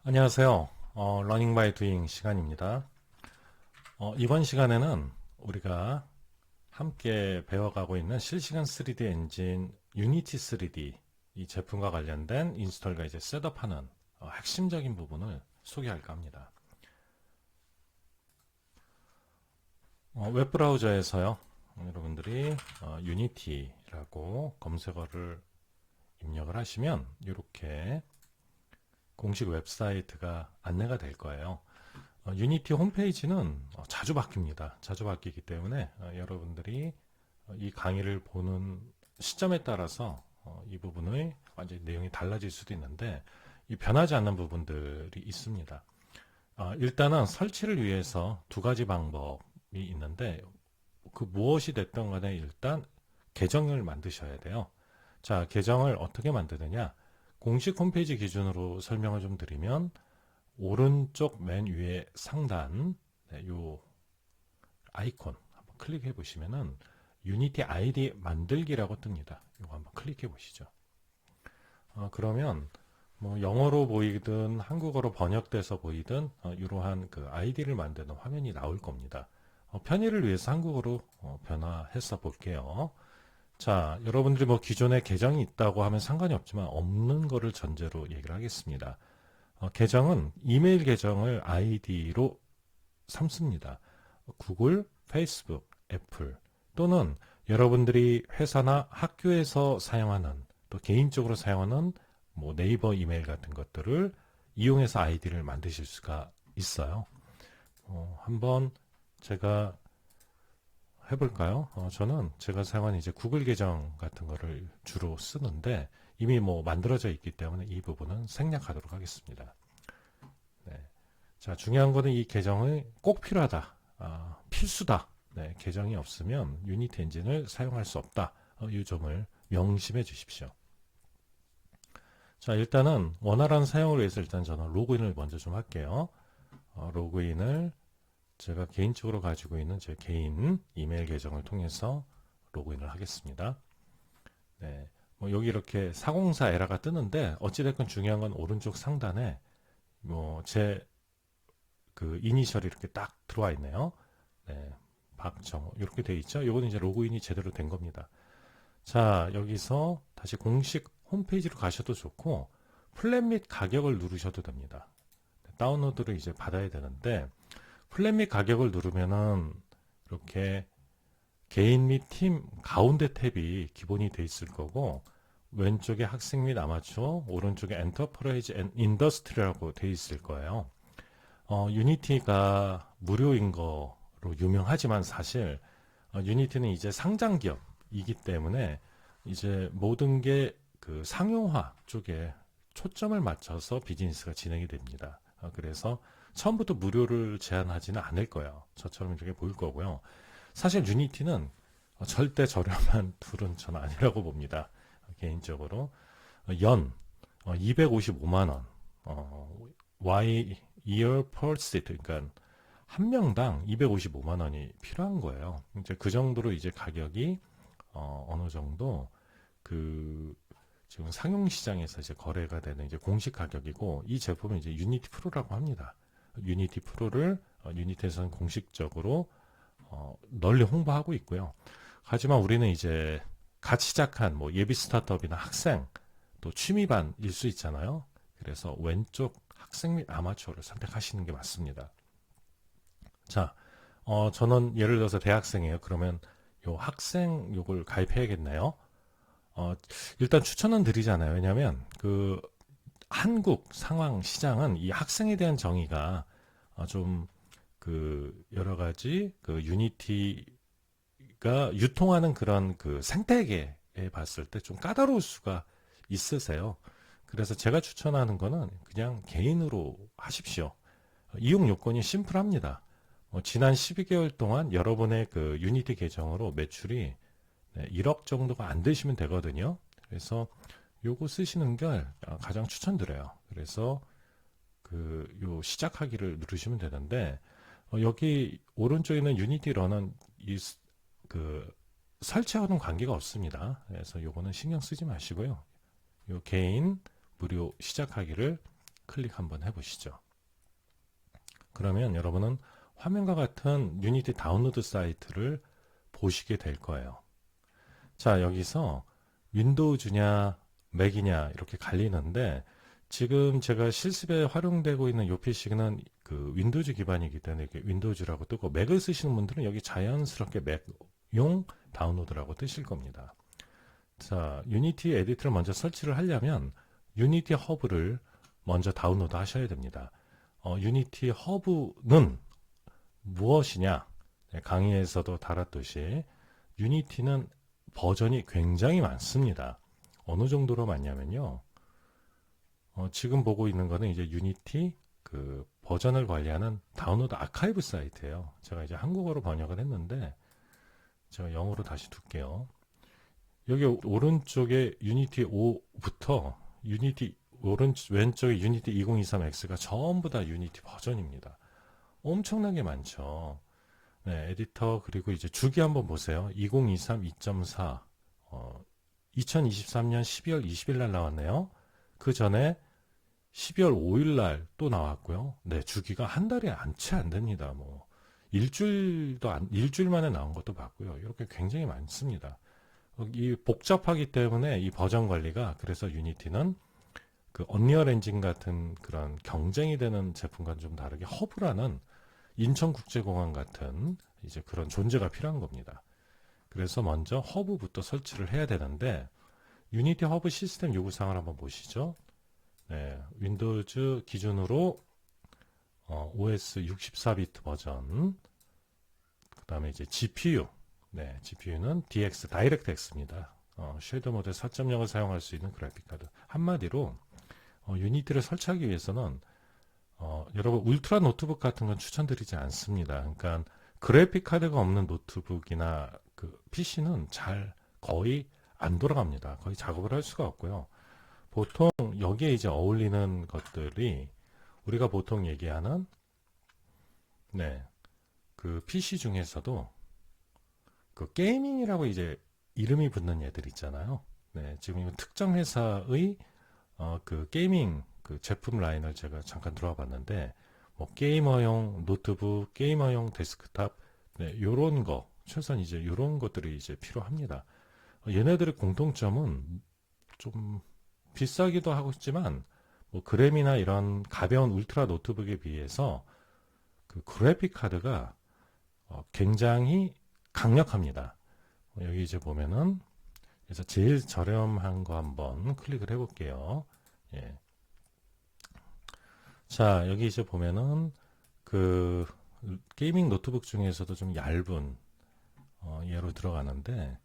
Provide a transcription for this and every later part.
안녕하세요. 러닝 바이 두잉 시간입니다. 이번 시간에는 우리가 함께 배워가고 있는 실시간 3D 엔진 유니티 3D 이 제품과 관련된 인스톨과 이제 셋업하는 핵심적인 부분을 소개할까 합니다. 웹브라우저에서요, 여러분들이 유니티라고 검색어를 입력을 하시면 이렇게 공식 웹사이트가 안내가 될 거예요. 유니티 홈페이지는 자주 바뀝니다. 자주 바뀌기 때문에 여러분들이 이 강의를 보는 시점에 따라서 이 부분의 완전히 내용이 달라질 수도 있는데 이 변하지 않는 부분들이 있습니다. 일단은 설치를 위해서 두 가지 방법이 있는데 그 무엇이 됐든 간에 일단 계정을 만드셔야 돼요. 자, 계정을 어떻게 만드느냐? 공식 홈페이지 기준으로 설명을 좀 드리면 오른쪽 맨 위에 상단 요 아이콘 한번 클릭해 보시면은 유니티 아이디 만들기라고 뜹니다. 이거 한번 클릭해 보시죠. 그러면 뭐 영어로 보이든 한국어로 번역돼서 보이든 이러한 그 아이디를 만드는 화면이 나올 겁니다. 편의를 위해서 한국어로 변화해서 볼게요. 자, 여러분들이 뭐 기존에 계정이 있다고 하면 상관이 없지만 없는 거를 전제로 얘기를 하겠습니다. 계정은 이메일 계정을 아이디로 삼습니다. 구글, 페이스북, 애플 또는 여러분들이 회사나 학교에서 사용하는 또 개인적으로 사용하는 뭐 네이버 이메일 같은 것들을 이용해서 아이디를 만드실 수가 있어요. 한번 제가 해볼까요? 저는 제가 사용하는 이제 구글 계정 같은 거를 주로 쓰는데 이미 뭐 만들어져 있기 때문에 이 부분은 생략하도록 하겠습니다. 네. 자, 중요한 거는 이 계정이 꼭 필요하다. 필수다. 네, 계정이 없으면 유니티 엔진을 사용할 수 없다. 이 점을 명심해 주십시오. 자, 일단은 원활한 사용을 위해서 일단 저는 로그인을 먼저 좀 할게요. 로그인을 제가 개인적으로 가지고 있는 제 개인 이메일 계정을 통해서 로그인을 하겠습니다. 네, 뭐 여기 이렇게 404 에러가 뜨는데 어찌됐건 중요한 건 오른쪽 상단에 뭐 제 그 이니셜이 이렇게 딱 들어와 있네요. 네, 박정호 이렇게 돼 있죠. 이거는 이제 로그인이 제대로 된 겁니다. 자, 여기서 다시 공식 홈페이지로 가셔도 좋고 플랜 및 가격을 누르셔도 됩니다. 다운로드를 이제 받아야 되는데 플랜 및 가격을 누르면은 이렇게 개인 및 팀 가운데 탭이 기본이 돼 있을 거고 왼쪽에 학생 및 아마추어 오른쪽에 엔터프라이즈 앤 인더스트리라고 돼 있을 거예요. 유니티가 무료인 거로 유명하지만 사실 유니티는 이제 상장 기업이기 때문에 이제 모든 게 그 상용화 쪽에 초점을 맞춰서 비즈니스가 진행이 됩니다. 그래서 처음부터 무료를 제한하지는 않을 거예요. 저처럼 이렇게 보일 거고요. 사실 유니티는 절대 저렴한 툴은 저는 아니라고 봅니다. 개인적으로 연 255만 원, Y year per seat, 그러니까 한 명당 255만 원이 필요한 거예요. 이제 그 정도로 이제 가격이 어느 정도 그 지금 상용 시장에서 이제 거래가 되는 이제 공식 가격이고 이 제품은 이제 유니티 프로라고 합니다. 유니티 프로를 유니티에서는 공식적으로 널리 홍보하고 있고요. 하지만 우리는 이제 갓 시작한 뭐 예비 스타트업이나 학생 또 취미반일 수 있잖아요. 그래서 왼쪽 학생 및 아마추어를 선택하시는 게 맞습니다. 자, 저는 예를 들어서 대학생이에요. 그러면 요 학생 요걸 가입해야겠네요. 일단 추천은 드리잖아요. 왜냐하면 그 한국 상황 시장은 이 학생에 대한 정의가 좀 그 여러 가지 그 유니티가 유통하는 그런 그 생태계에 봤을 때 좀 까다로울 수가 있으세요. 그래서 제가 추천하는 거는 그냥 개인으로 하십시오. 이용 요건이 심플합니다. 지난 12개월 동안 여러분의 그 유니티 계정으로 매출이 1억 정도가 안 되시면 되거든요. 그래서 요거 쓰시는 걸 가장 추천드려요. 그래서 그 요 시작하기를 누르시면 되는데 여기 오른쪽에 있는 유니티 런은 그 설치하고는 관계가 없습니다. 그래서 요거는 신경 쓰지 마시고요. 요 개인 무료 시작하기를 클릭 한번 해보시죠. 그러면 여러분은 화면과 같은 유니티 다운로드 사이트를 보시게 될 거예요. 자, 여기서 윈도우즈냐 맥이냐 이렇게 갈리는데 지금 제가 실습에 활용되고 있는 이 PC는 그 윈도우즈 기반이기 때문에 이렇게 윈도우즈라고 뜨고, 맥을 쓰시는 분들은 여기 자연스럽게 맥용 다운로드라고 뜨실 겁니다. 자, 유니티 에디터를 먼저 설치를 하려면 유니티 허브를 먼저 다운로드 하셔야 됩니다. 유니티 허브는 무엇이냐? 네, 강의에서도 다뤘듯이 유니티는 버전이 굉장히 많습니다. 어느 정도로 많냐면요. 지금 보고 있는 거는 이제 유니티 그 버전을 관리하는 다운로드 아카이브 사이트예요. 제가 이제 한국어로 번역을 했는데 제가 영어로 다시 둘게요. 여기 오른쪽에 유니티 5부터 유니티 왼쪽에 유니티 2023X가 전부 다 유니티 버전입니다. 엄청나게 많죠. 네, 에디터 그리고 이제 주기 한번 보세요. 2023 2.4 2023년 12월 20일 날 나왔네요. 그 전에 12월 5일 날 또 나왔고요. 네, 주기가 한 달이 채 안 됩니다. 뭐 일주일 만에 나온 것도 봤고요. 이렇게 굉장히 많습니다. 이 복잡하기 때문에 이 버전 관리가, 그래서 유니티는 그 언리얼 엔진 같은 그런 경쟁이 되는 제품과는 좀 다르게 허브라는 인천국제공항 같은 이제 그런 존재가 필요한 겁니다. 그래서 먼저 허브부터 설치를 해야 되는데, 유니티 허브 시스템 요구사항을 한번 보시죠. 네, 윈도우즈 기준으로 OS 64비트 버전, 그 다음에 이제 GPU, 네, GPU는 DX, 다이렉트 X입니다. 쉐이더 모드 4.0을 사용할 수 있는 그래픽카드. 한마디로 유니티를 설치하기 위해서는 여러분 울트라 노트북 같은 건 추천드리지 않습니다. 그러니까 그래픽 카드가 없는 노트북이나 그 PC는 거의 안 돌아갑니다. 거의 작업을 할 수가 없고요. 보통 여기에 이제 어울리는 것들이 우리가 보통 얘기하는 그 PC 중에서도 그 게이밍이라고 이제 이름이 붙는 애들 있잖아요. 네, 지금 특정 회사의 그 게이밍 그 제품 라인을 제가 잠깐 들어와 봤는데, 뭐 게이머용 노트북, 게이머용 데스크탑, 네, 요런 거, 최소한 이제 요런 것들이 이제 필요합니다. 얘네들의 공통점은 좀 비싸기도 하고 있지만, 뭐 그램이나 이런 가벼운 울트라 노트북에 비해서 그 그래픽 카드가 굉장히 강력합니다. 여기 이제 보면은, 그래서 제일 저렴한 거 한번 클릭을 해볼게요. 예. 자, 여기 이제 보면은 그 게이밍 노트북 중에서도 좀 얇은 얘로 들어가는데,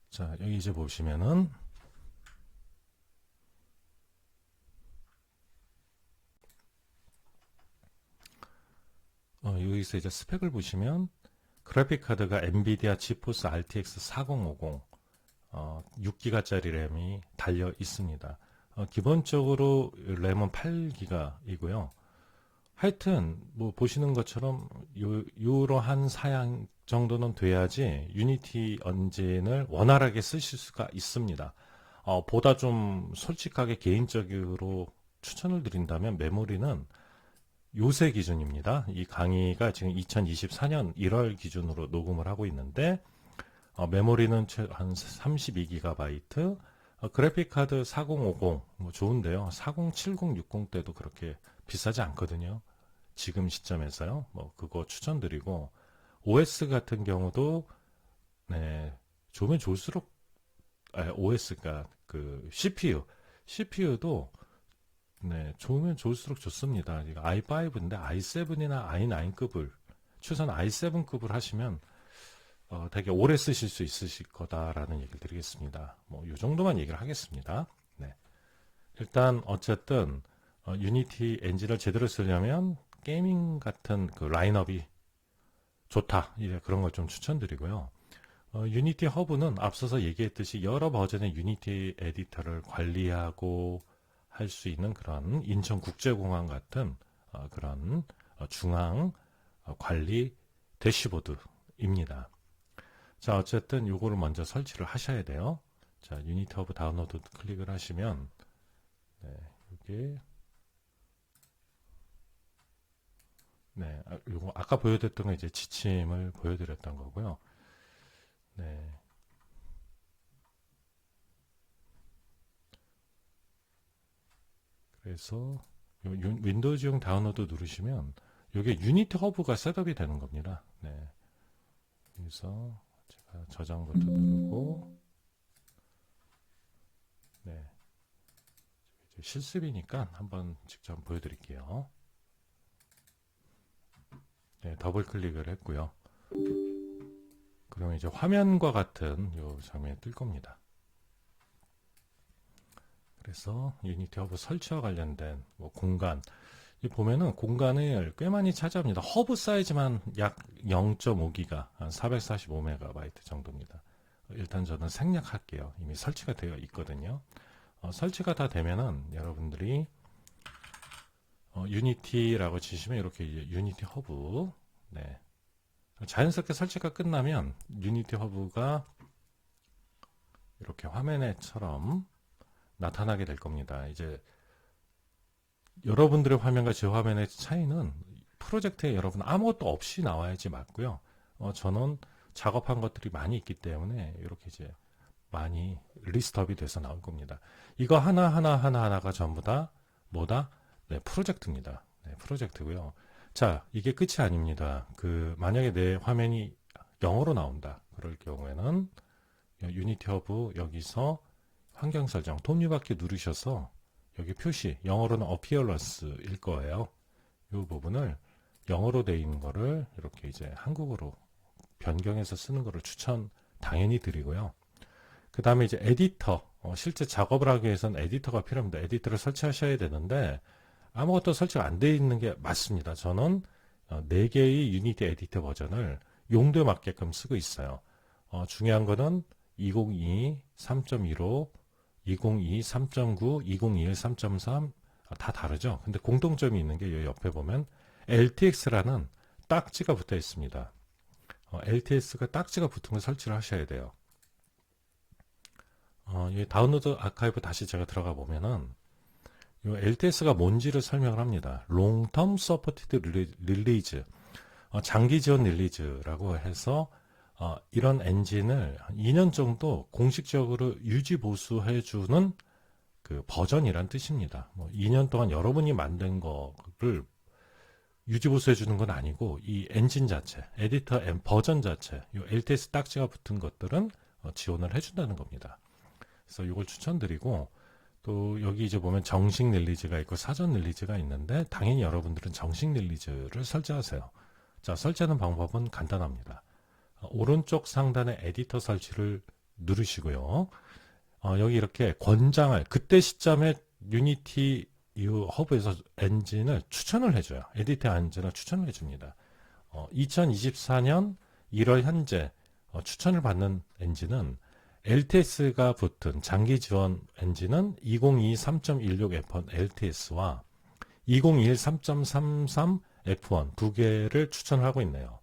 자, 여기 이제 보시면은 여기서 이제 스펙을 보시면 그래픽 카드가 엔비디아 지포스 RTX 4050 6기가짜리 램이 달려 있습니다. 기본적으로 램은 8기가이고요. 하여튼 뭐 보시는 것처럼 이러한 사양 정도는 돼야지 유니티 엔진을 원활하게 쓰실 수가 있습니다. 보다 좀 솔직하게 개인적으로 추천을 드린다면 메모리는 요새 기준입니다. 이 강의가 지금 2024년 1월 기준으로 녹음을 하고 있는데, 메모리는 한 32GB, 그래픽카드 4050, 뭐 좋은데요. 4070, 60 때도 그렇게 비싸지 않거든요. 지금 시점에서요. 뭐 그거 추천드리고, OS 같은 경우도 네, 좋으면 좋을수록 OS가 그 CPU도 네, 좋으면 좋을수록 좋습니다. 이거 i5인데 i7이나 i9급을, 최소한 i7급을 하시면 되게 오래 쓰실 수 있으실 거다라는 얘기를 드리겠습니다. 뭐 이 정도만 얘기를 하겠습니다. 네. 일단 어쨌든 유니티 엔진을 제대로 쓰려면 게이밍 같은 그 라인업이 좋다. 이제 그런 걸 좀 추천드리고요. 유니티 허브는 앞서서 얘기했듯이 여러 버전의 유니티 에디터를 관리하고 할 수 있는 그런 인천국제공항 같은 그런 중앙 관리 대시보드입니다. 자, 어쨌든 요거를 먼저 설치를 하셔야 돼요. 자, 유니티 허브 다운로드 클릭을 하시면, 네, 여기, 네, 요거 아까 보여드렸던 건 이제 지침을 보여드렸던 거고요. 네. 그래서 윈도우즈용 다운로드 누르시면 이게 유니티 허브가 셋업이 되는 겁니다. 네. 그래서 제가 저장 버튼 누르고, 네. 이제 실습이니까 한번 직접 보여드릴게요. 네, 더블 클릭을 했고요. 그러면 이제 화면과 같은 이 장면이 뜰 겁니다. 그래서 유니티 허브 설치와 관련된 뭐 공간, 이 보면은 공간을 꽤 많이 차지합니다. 허브 사이즈만 약 0.5기가, 한 445MB 정도입니다. 일단 저는 생략할게요. 이미 설치가 되어 있거든요. 설치가 다 되면은 여러분들이 유니티라고 치시면 이렇게 유니티 허브, 네. 자연스럽게 설치가 끝나면 유니티 허브가 이렇게 화면에처럼 나타나게 될 겁니다. 이제 여러분들의 화면과 제 화면의 차이는 프로젝트에 여러분 아무것도 없이 나와야지 맞고요. 저는 작업한 것들이 많이 있기 때문에 이렇게 이제 많이 리스트업이 돼서 나올 겁니다. 이거 하나가 전부 다 뭐다? 네, 프로젝트입니다. 네, 프로젝트고요. 자, 이게 끝이 아닙니다. 만약에 내 화면이 영어로 나온다. 그럴 경우에는 유니티 허브 여기서 환경 설정 톱니바퀴 누르셔서 여기 표시, 영어로는 appearance일 거예요. 이 부분을 영어로 되어 있는 거를 이렇게 이제 한국어로 변경해서 쓰는 거를 추천 당연히 드리고요. 그 다음에 이제 에디터, 실제 작업을 하기 위해서는 에디터가 필요합니다. 에디터를 설치하셔야 되는데 아무것도 설치가 안 되어 있는 게 맞습니다. 저는 4개의 유니티 에디터 버전을 용도에 맞게끔 쓰고 있어요. 중요한 거는 2022 3.15 2022 3.9, 2021 3.3 다 다르죠. 근데 공통점이 있는 게 여기 옆에 보면 LTX라는 딱지가 붙어 있습니다. LTX가 딱지가 붙은 걸 설치를 하셔야 돼요. 이 다운로드 아카이브 다시 제가 들어가 보면은 이 LTS가 뭔지를 설명을 합니다. Long Term Supported Release, 장기 지원 릴리즈라고 해서 이런 엔진을 2년 정도 공식적으로 유지 보수해주는 그 버전이란 뜻입니다. 2년 동안 여러분이 만든 거를 유지 보수해주는 건 아니고 이 엔진 자체, 에디터 버전 자체, 이 LTS 딱지가 붙은 것들은 지원을 해준다는 겁니다. 그래서 이걸 추천드리고, 또 여기 이제 보면 정식 릴리즈가 있고 사전 릴리즈가 있는데 당연히 여러분들은 정식 릴리즈를 설치하세요. 자, 설치하는 방법은 간단합니다. 오른쪽 상단에 에디터 설치를 누르시고요. 여기 이렇게 권장할, 그때 시점에 유니티 이 허브에서 엔진을 추천을 해줘요. 에디터 엔진을 추천을 해줍니다. 2024년 1월 현재 추천을 받는 엔진은 LTS가 붙은 장기 지원 엔진은 2022 3.16 F1 LTS와 2021 3.33 F1 두 개를 추천을 하고 있네요.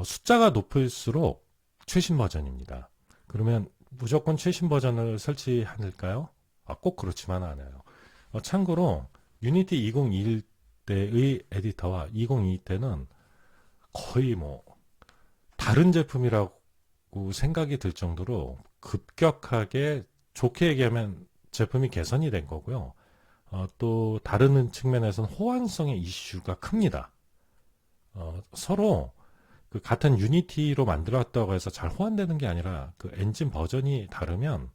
숫자가 높을수록 최신 버전입니다. 그러면 무조건 최신 버전을 설치할까요? 꼭 그렇지만 않아요. 참고로 유니티 2021 때의 에디터와 2022 때는 거의 다른 제품이라고 생각이 들 정도로 급격하게, 좋게 얘기하면 제품이 개선이 된 거고요. 또 다른 측면에서는 호환성의 이슈가 큽니다. 서로 같은 유니티로 만들었다고 해서 잘 호환되는 게 아니라 그 엔진 버전이 다르면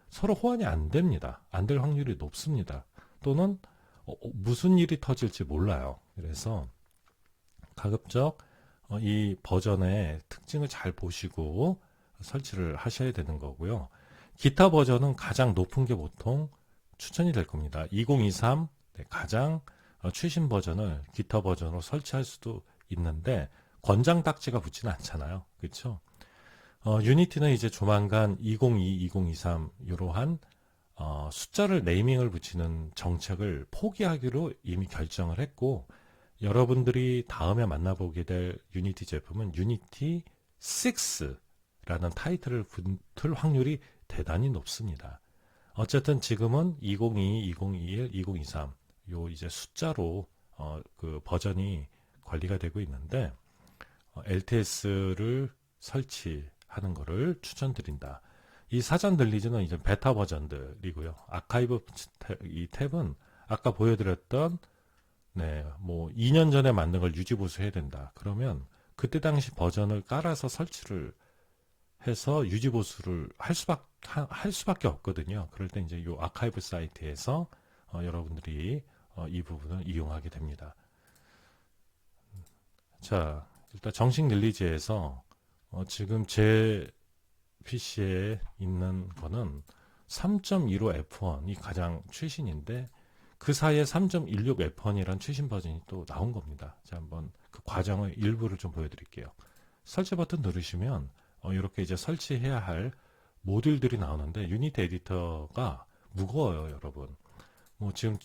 서로 호환이 안 됩니다. 안 될 확률이 높습니다. 또는 무슨 일이 터질지 몰라요. 그래서 가급적 이 버전의 특징을 잘 보시고 설치를 하셔야 되는 거고요. 기타 버전은 가장 높은 게 보통 추천이 될 겁니다. 2023 가장 최신 버전을 기타 버전으로 설치할 수도 있는데 권장 딱지가 붙지는 않잖아요. 그렇죠? 유니티는 이제 조만간 2022, 2023 이러한 숫자를 네이밍을 붙이는 정책을 포기하기로 이미 결정을 했고, 여러분들이 다음에 만나보게 될 유니티 제품은 유니티 6라는 타이틀을 붙을 확률이 대단히 높습니다. 어쨌든 지금은 2022, 2021, 2023 요 이제 숫자로 그 버전이 관리가 되고 있는데 LTS를 설치하는 것을 추천드린다. 이 사전 들리즈는 이제 베타 버전들이고요. 아카이브 이 탭은 아까 보여드렸던 네, 뭐 2년 전에 만든 걸 유지 보수해야 된다. 그러면 그때 당시 버전을 깔아서 설치를 해서 유지 보수를 할 수밖에 없거든요. 그럴 때 이제 이 아카이브 사이트에서 여러분들이 이 부분을 이용하게 됩니다. 자, 일단 정식 릴리즈에서 지금 제 PC에 있는 거는 3.15 F1이 가장 최신인데 그 사이에 3.16 F1이란 최신 버전이 또 나온 겁니다. 자, 한번 그 과정의 일부를 좀 보여드릴게요. 설치 버튼 누르시면 이렇게 이제 설치해야 할 모듈들이 나오는데 유니티 에디터가 무거워요, 여러분. 뭐 지금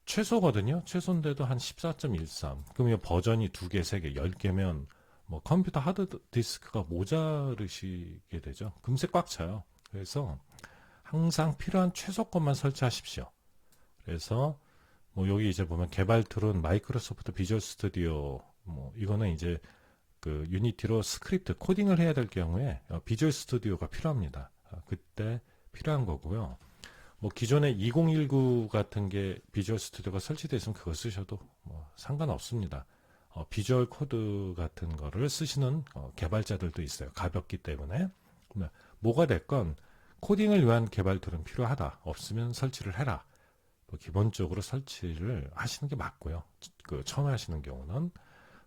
최소거든요. 최소인데도 한 14.13. 그럼 이 버전이 2개, 3개, 10개면 뭐 컴퓨터 하드디스크가 모자르시게 되죠. 금세 꽉 차요. 그래서 항상 필요한 최소 것만 설치하십시오. 그래서 뭐 여기 이제 보면 개발 툴은 마이크로소프트 비주얼 스튜디오 뭐 이거는 이제 그 유니티로 스크립트 코딩을 해야 될 경우에 비주얼 스튜디오가 필요합니다. 그때 필요한 거고요. 뭐 기존에 2019 같은 게 비주얼 스튜디오가 설치되어 있으면 그거 쓰셔도 뭐 상관없습니다. 비주얼 코드 같은 거를 쓰시는 개발자들도 있어요. 가볍기 때문에. 뭐가 됐건 코딩을 위한 개발 툴은 필요하다. 없으면 설치를 해라. 뭐 기본적으로 설치를 하시는 게 맞고요. 그 처음 하시는 경우는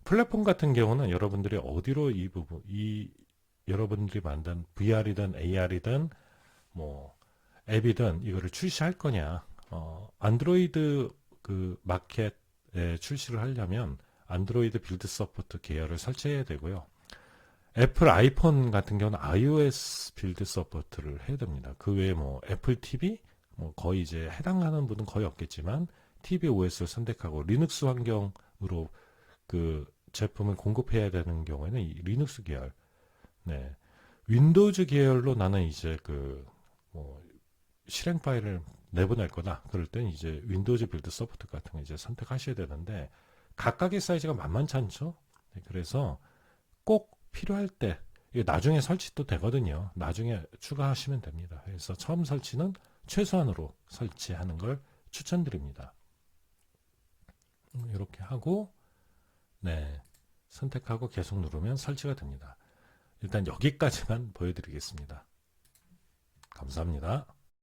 플랫폼 같은 경우는 여러분들이 어디로 이 부분, 여러분들이 만든 VR이든 AR이든 뭐 앱이든 이거를 출시할 거냐. 안드로이드 그 마켓에 출시를 하려면 안드로이드 빌드 서포트 계열을 설치해야 되고요. 애플 아이폰 같은 경우는 iOS 빌드 서포트를 해야 됩니다. 그 외에 뭐 애플 TV 뭐 거의 이제 해당하는 분은 거의 없겠지만 TV OS를 선택하고 리눅스 환경으로 그 제품을 공급해야 되는 경우에는 이 리눅스 계열, 네, 윈도우즈 계열로 나는 이제 그 뭐 실행 파일을 내보낼 거다. 그럴 땐 이제 윈도우즈 빌드 소프트 같은 거 이제 선택하셔야 되는데 각각의 사이즈가 만만치 않죠. 네, 그래서 꼭 필요할 때 이게 나중에 설치도 되거든요. 나중에 추가하시면 됩니다. 그래서 처음 설치는 최소한으로 설치하는 걸 추천드립니다. 이렇게 하고 네, 선택하고 계속 누르면 설치가 됩니다. 일단 여기까지만 보여드리겠습니다. 감사합니다.